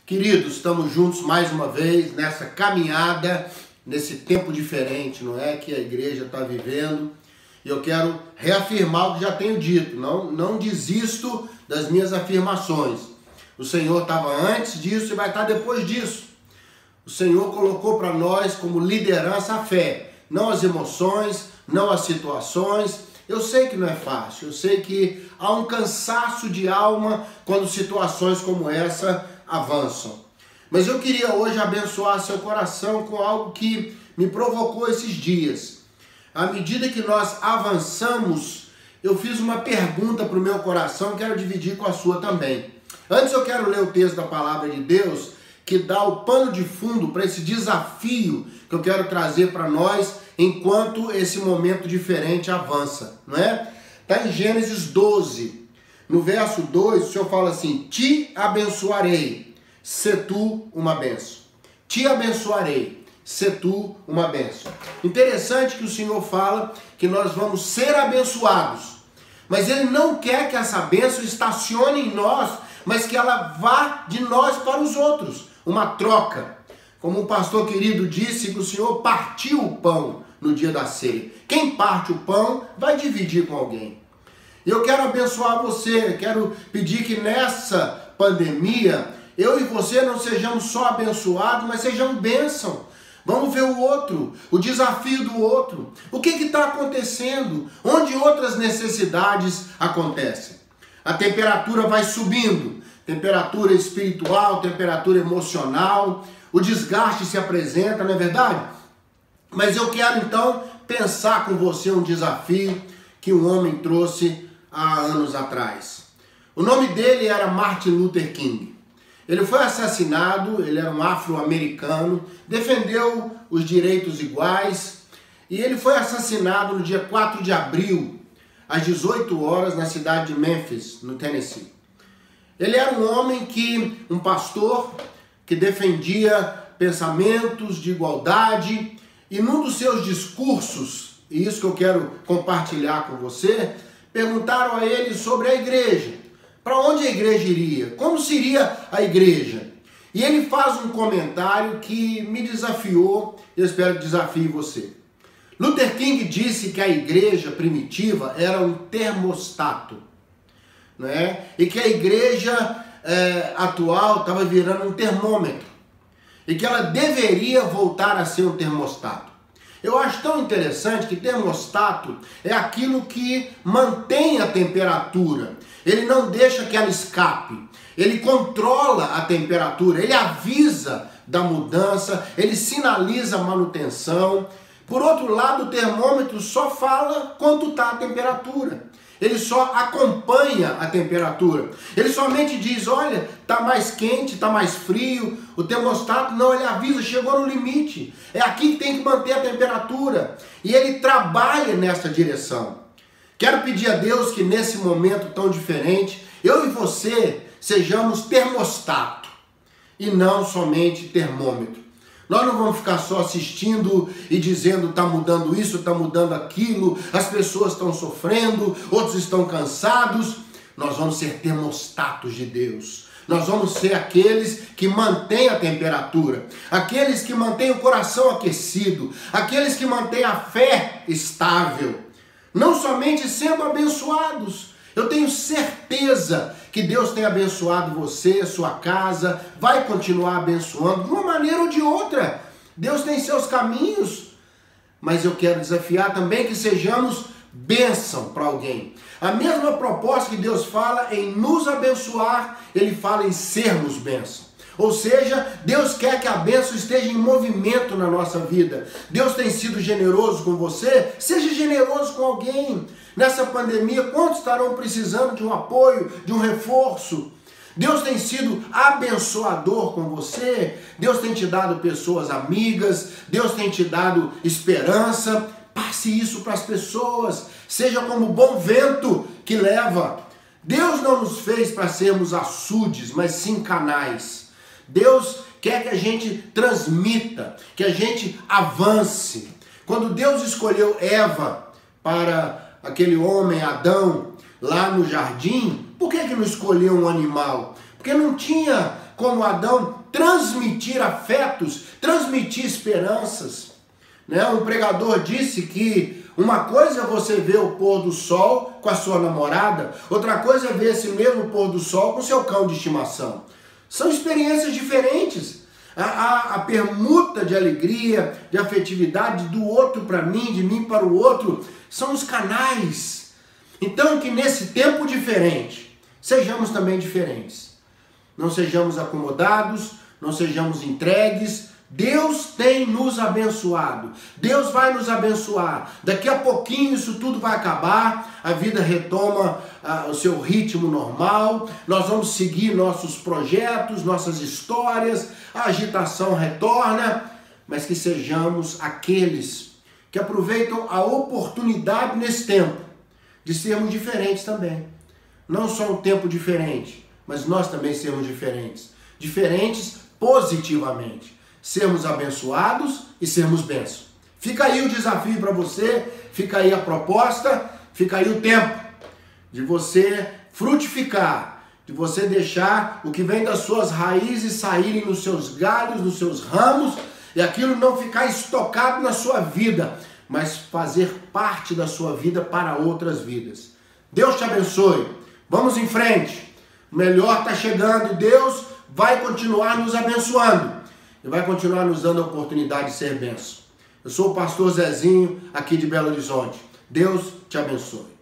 Queridos, estamos juntos mais uma vez nessa caminhada, nesse tempo diferente, não é, que a igreja está vivendo. E eu quero reafirmar o que já tenho dito, não desisto das minhas afirmações. O Senhor estava antes disso e vai estar depois disso. O Senhor colocou para nós como liderança a fé, não as emoções, não as situações. Eu sei que não é fácil, eu sei que há um cansaço de alma quando situações como essa avançam. Mas eu queria hoje abençoar seu coração com algo que me provocou esses dias. À medida que nós avançamos, eu fiz uma pergunta para o meu coração, quero dividir com a sua também. Antes eu quero ler o texto da palavra de Deus, que dá o pano de fundo para esse desafio que eu quero trazer para nós enquanto esse momento diferente avança, não é? Está em Gênesis 12. No verso 2, o Senhor fala assim: te abençoarei, se tu uma bênção. Te abençoarei, se tu uma bênção. Interessante que o Senhor fala que nós vamos ser abençoados, mas Ele não quer que essa bênção estacione em nós, mas que ela vá de nós para os outros. Uma troca. Como um pastor querido disse, que o Senhor partiu o pão no dia da ceia. Quem parte o pão vai dividir com alguém. Eu quero abençoar você, quero pedir que nessa pandemia, eu e você não sejamos só abençoados, mas sejamos bênção. Vamos ver o outro, o desafio do outro. O que está acontecendo? Onde outras necessidades acontecem? A temperatura vai subindo, temperatura espiritual, temperatura emocional, o desgaste se apresenta, não é verdade? Mas eu quero então pensar com você um desafio que um homem trouxe há anos atrás. O nome dele era Martin Luther King. Ele foi assassinado, ele era um afro-americano, defendeu os direitos iguais e ele foi assassinado no dia 4 de abril, às 18 horas, na cidade de Memphis, no Tennessee. Ele era um pastor que defendia pensamentos de igualdade e num dos seus discursos, e isso que eu quero compartilhar com você, perguntaram a ele sobre a igreja. Para onde a igreja iria? Como seria a igreja? E ele faz um comentário que me desafiou, eu espero que desafie você. Luther King disse que a igreja primitiva era um termostato, não é? E que a igreja atual estava virando um termômetro. E que ela deveria voltar a ser um termostato. Eu acho tão interessante que termostato é aquilo que mantém a temperatura. Ele não deixa que ela escape. Ele controla a temperatura, ele avisa da mudança, ele sinaliza a manutenção. Por outro lado, o termômetro só fala quanto está a temperatura. Ele só acompanha a temperatura. Ele somente diz, olha, está mais quente, está mais frio. O termostato não, ele avisa, chegou no limite. É aqui que tem que manter a temperatura. E ele trabalha nessa direção. Quero pedir a Deus que nesse momento tão diferente, eu e você sejamos termostato e não somente termômetro. Nós não vamos ficar só assistindo e dizendo está mudando isso, está mudando aquilo, as pessoas estão sofrendo, outros estão cansados. Nós vamos ser termostatos de Deus. Nós vamos ser aqueles que mantêm a temperatura, aqueles que mantêm o coração aquecido, aqueles que mantêm a fé estável. Não somente sendo abençoados. Eu tenho certeza que Deus tem abençoado você, sua casa, vai continuar abençoando de uma maneira ou de outra. Deus tem seus caminhos, mas eu quero desafiar também que sejamos bênção para alguém. A mesma proposta que Deus fala em nos abençoar, Ele fala em sermos bênção. Ou seja, Deus quer que a bênção esteja em movimento na nossa vida. Deus tem sido generoso com você, seja generoso com alguém. Nessa pandemia, quantos estarão precisando de um apoio, de um reforço? Deus tem sido abençoador com você, Deus tem te dado pessoas amigas, Deus tem te dado esperança. Passe isso para as pessoas, seja como bom vento que leva. Deus não nos fez para sermos açudes, mas sim canais. Deus quer que a gente transmita, que a gente avance. Quando Deus escolheu Eva para aquele homem, Adão, lá no jardim, por que não escolheu um animal? Porque não tinha como Adão, transmitir afetos, transmitir esperanças. Né? Um pregador disse que uma coisa é você ver o pôr do sol com a sua namorada, outra coisa é ver esse mesmo pôr do sol com seu cão de estimação. São experiências diferentes. A permuta de alegria, de afetividade do outro para mim, de mim para o outro, são os canais. Então que nesse tempo diferente, sejamos também diferentes. Não sejamos acomodados, não sejamos entregues. Deus tem nos abençoado. Deus vai nos abençoar. Daqui a pouquinho isso tudo vai acabar. A vida retoma o seu ritmo normal. Nós vamos seguir nossos projetos, nossas histórias. A agitação retorna. Mas que sejamos aqueles que aproveitam a oportunidade nesse tempo de sermos diferentes também. Não só um tempo diferente, mas nós também sermos diferentes. Diferentes positivamente. Sermos abençoados e sermos bênçãos. Fica aí o desafio para você, fica aí a proposta, fica aí o tempo de você frutificar, de você deixar o que vem das suas raízes saírem nos seus galhos, nos seus ramos, e aquilo não ficar estocado na sua vida, mas fazer parte da sua vida para outras vidas. Deus te abençoe. Vamos em frente. O melhor está chegando. Deus vai continuar nos abençoando. E vai continuar nos dando a oportunidade de ser bênção. Eu sou o pastor Zezinho, aqui de Belo Horizonte. Deus te abençoe.